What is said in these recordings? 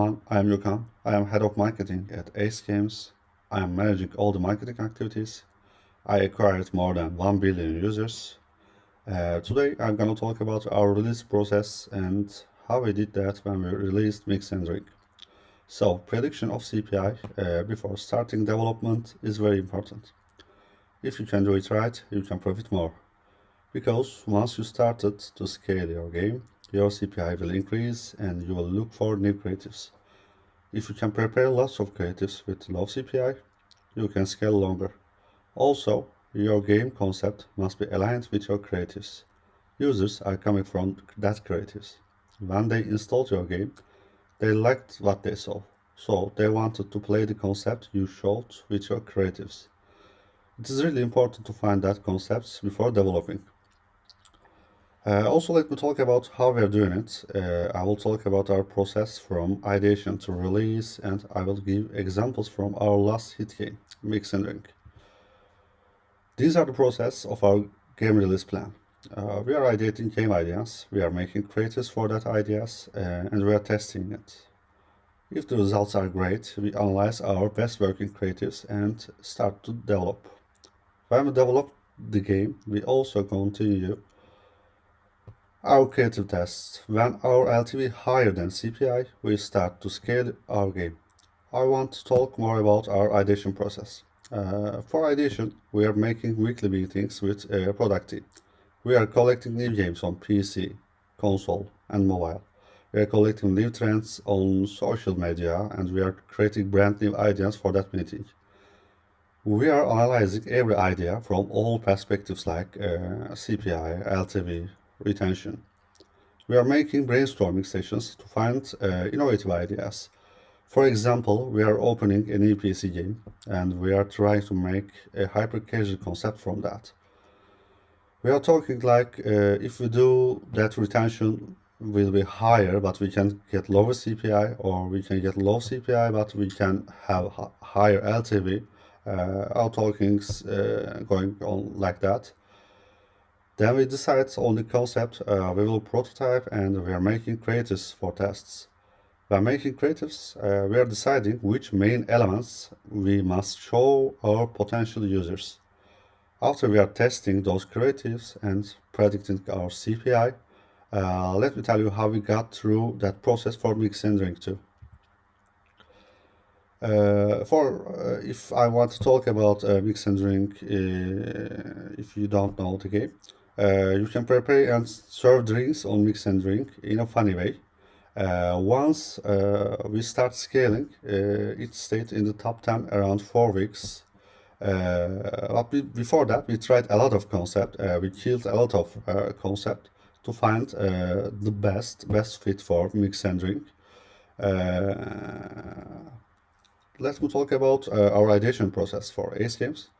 everyone, I am Gokhan. I am head of marketing at Ace Games. I am managing all the marketing activities. I acquired more than 1 billion users. Today I'm gonna talk about our release process and how we did that when we released Mix and Drink. So, prediction of CPI before starting development is very important. If you can do it right, you can profit more. Because once you started to scale your game, your CPI will increase and you will look for new creatives. If you can prepare lots of creatives with low CPI, you can scale longer. Also, your game concept must be aligned with your creatives. Users are coming from that creatives. When they installed your game, they liked what they saw, so they wanted to play the concept you showed with your creatives. It is really important to find that concepts before developing. Also, let me talk about how we are doing it. I will talk about our process from ideation to release, and I will give examples from our last hit game, Mix and Drink. These are the process of our game release plan. We are ideating game ideas, we are making creatives for that ideas, and we are testing it. If the results are great, we analyze our best working creatives and start to develop. When we develop the game, we also continue our creative tests. When our LTV higher than CPI, we start to scale our game. I want to talk more about our ideation process. For ideation, we are making weekly meetings with product team. We are collecting new games on PC, console, and mobile. We are collecting new trends on social media, and we are creating brand new ideas for that meeting. We are analyzing every idea from all perspectives like CPI, LTV, retention. We are making brainstorming sessions to find innovative ideas. For example, we are opening a new PC game and we are trying to make a hyper casual concept from that. We are talking like if we do that, retention will be higher, but we can get lower CPI, or we can get low CPI, but we can have higher LTV. Our talkings going on like that. Then we decide on the concept, we will prototype, and we are making creatives for tests. By making creatives, we are deciding which main elements we must show our potential users. After we are testing those creatives and predicting our CPI, let me tell you how we got through that process for Mix and Drink too. If I want to talk about Mix and Drink, if you don't know the game, you can prepare and serve drinks on Mix and Drink in a funny way. Once we start scaling, it stayed in the top 10 around 4 weeks. Before that, we tried a lot of concept. We killed a lot of concept to find the best fit for Mix and Drink. Let me talk about our ideation process for Ace Games.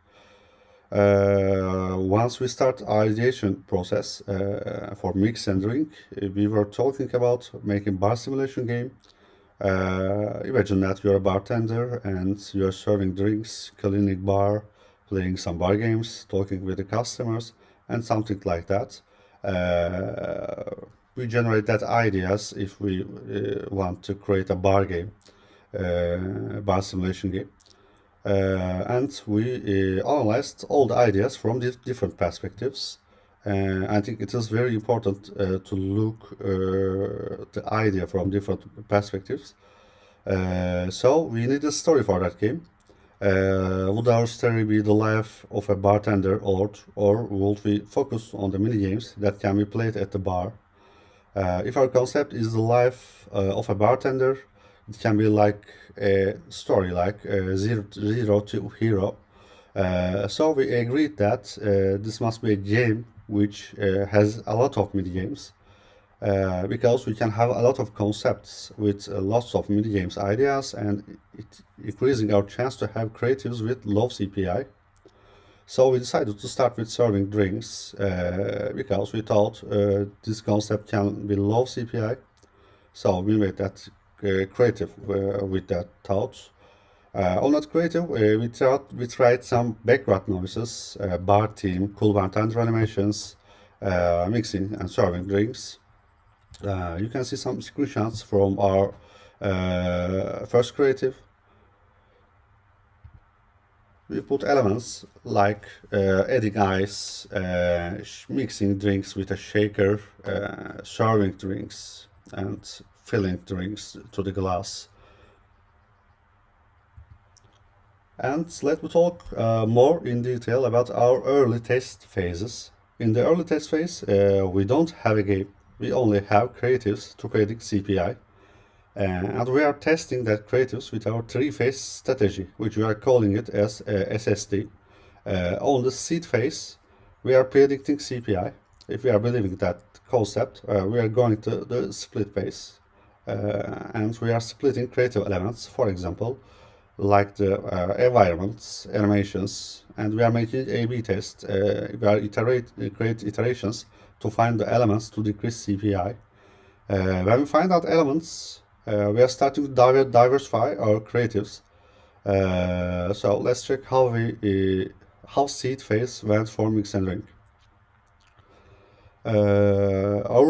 Once we start ideation process for Mix and Drink, we were talking about making bar simulation game. Imagine that you're a bartender and you're serving drinks, cleaning bar, playing some bar games, talking with the customers, and something like that. We generate that ideas if we want to create a bar game, bar simulation game. And we analyzed all the ideas from different perspectives. I think it is very important to look the idea from different perspectives. So we need a story for that game. Would our story be the life of a bartender, or would we focus on the mini games that can be played at the bar? If our concept is the life of a bartender, it can be like a story, like zero to hero. So we agreed that this must be a game which has a lot of mini games, because we can have a lot of concepts with lots of mini games ideas, and it increasing our chance to have creatives with low CPI. So we decided to start with serving drinks because we thought this concept can be low CPI. So we made that creative with that thought. On that creative, we tried some background noises, bar theme, cool bartender animations, mixing and serving drinks. You can see some screenshots from our First creative, we put elements like adding ice, mixing drinks with a shaker, serving drinks, and filling drinks to the glass. And let me talk more in detail about our early test phases. In the early test phase, we don't have a game. We only have creatives to predict CPI. And we are testing that creatives with our three-phase strategy, which we are calling it as SSD. On the seed phase, we are predicting CPI. If we are believing that concept, we are going to the split phase. And we are splitting creative elements, for example, like the environments, animations, and we are making A/B tests. We are create iterations to find the elements to decrease CPI. When we find out elements, we are starting to diversify our creatives. So let's check how seed phase went for mix and drink. Our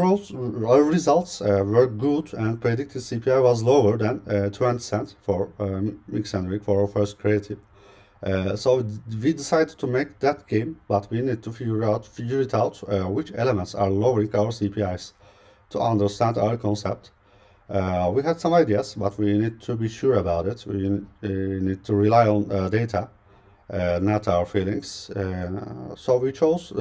results were good and predicted CPI was lower than 20 cents for mix and drink for our first creative. So we decided to make that game, but we need to figure it out which elements are lowering our CPIs to understand our concept. We had some ideas, but we need to be sure about it. We need to rely on data, not our feelings. So we chose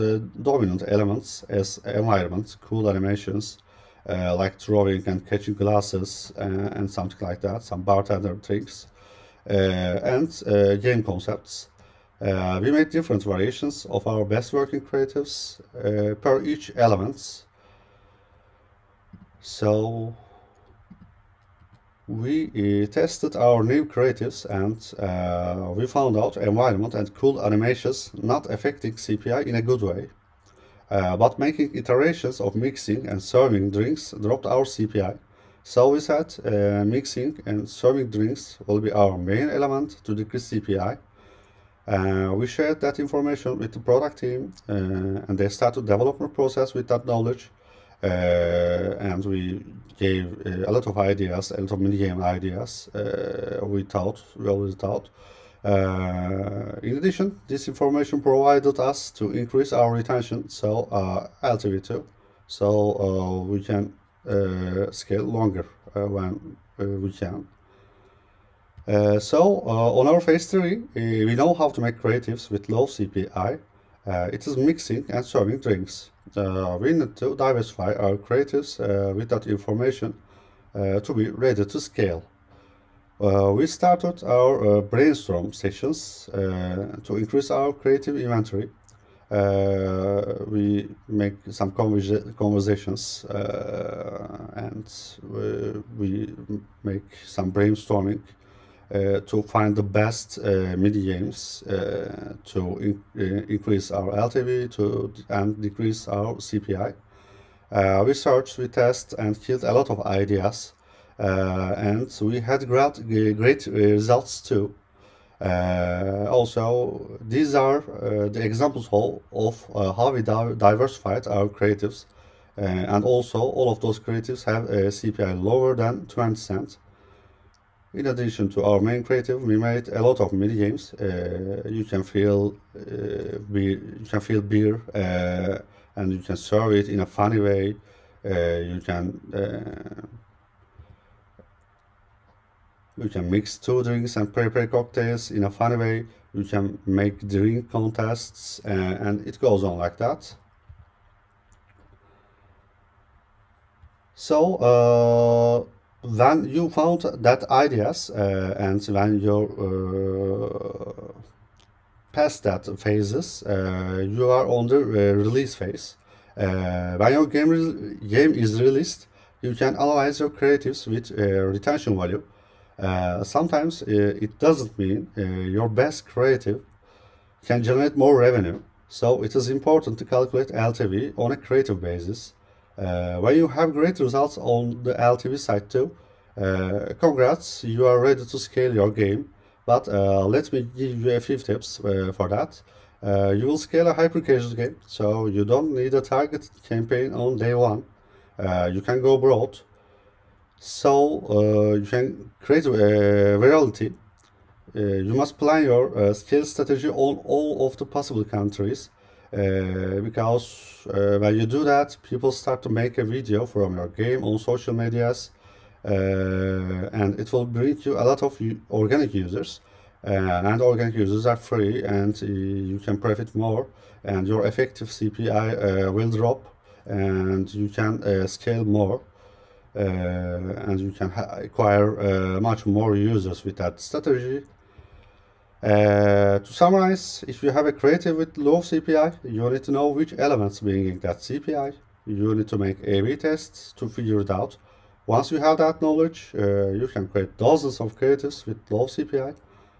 dominant elements as environment, cool animations, like throwing and catching glasses and something like that, some bartender tricks, and game concepts. We made different variations of our best working creatives per each element. So we tested our new creatives and we found out environment and cool animations not affecting CPI in a good way. But making iterations of mixing and serving drinks dropped our CPI. So we said mixing and serving drinks will be our main element to decrease CPI. We shared that information with the product team and they started development process with that knowledge. And we gave a lot of ideas, a lot of mini-game ideas we already thought. In addition, this information provided us to increase our retention, so LTV too, so we can scale longer when we can. On our phase 3, we know how to make creatives with low CPI. It is mixing and serving drinks. We need to diversify our creatives with that information to be ready to scale. We started our brainstorm sessions to increase our creative inventory. We make some conversations and we make some brainstorming to find the best mini games to increase our LTV and decrease our CPI. We searched, we tested, and killed a lot of ideas, and we had great results too. Also, these are the examples of how we diversified our creatives, and also all of those creatives have a CPI lower than 20 cents. In addition to our main creative, we made a lot of mini games. You can feel beer, and you can serve it in a funny way. You can mix two drinks and prepare cocktails in a funny way. You can make drink contests, and it goes on like that. So when you found that ideas and when you're past that phases, you are on the release phase. When your game is released, you can analyze your creatives with retention value. Sometimes it doesn't mean your best creative can generate more revenue. So it is important to calculate LTV on a creative basis. When you have great results on the LTV side too, congrats, you are ready to scale your game. But let me give you a few tips for that. You will scale a hyper casual game, so you don't need a targeted campaign on day one. You can go broad. So you can create a virality. You must plan your scale strategy on all of the possible countries because when you do that, people start to make a video from your game on social medias, and it will bring you a lot of organic users. And organic users are free, and you can profit more, and your effective CPI will drop, and you can scale more, and you can acquire much more users with that strategy. To summarize, if you have a creative with low CPI, you need to know which elements bringing that CPI. You need to make A/B tests to figure it out. Once you have that knowledge, you can create dozens of creatives with low CPI.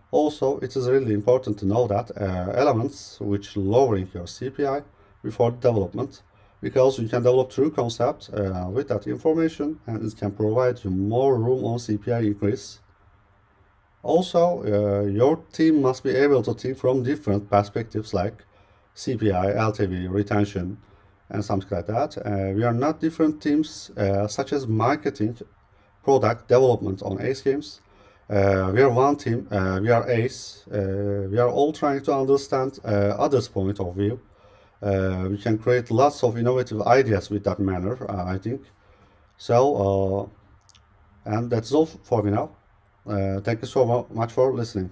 Also, it is really important to know that elements which lowering your CPI before development, because you can develop true concept with that information, and it can provide you more room on CPI increase. Also, your team must be able to think from different perspectives like CPI, LTV, retention, and something like that. We are not different teams such as marketing, product development on Ace Games. We are one team. We are Ace. We are all trying to understand others' point of view. We can create lots of innovative ideas with that manner, I think. So, and that's all for me now. Thank you so much for listening.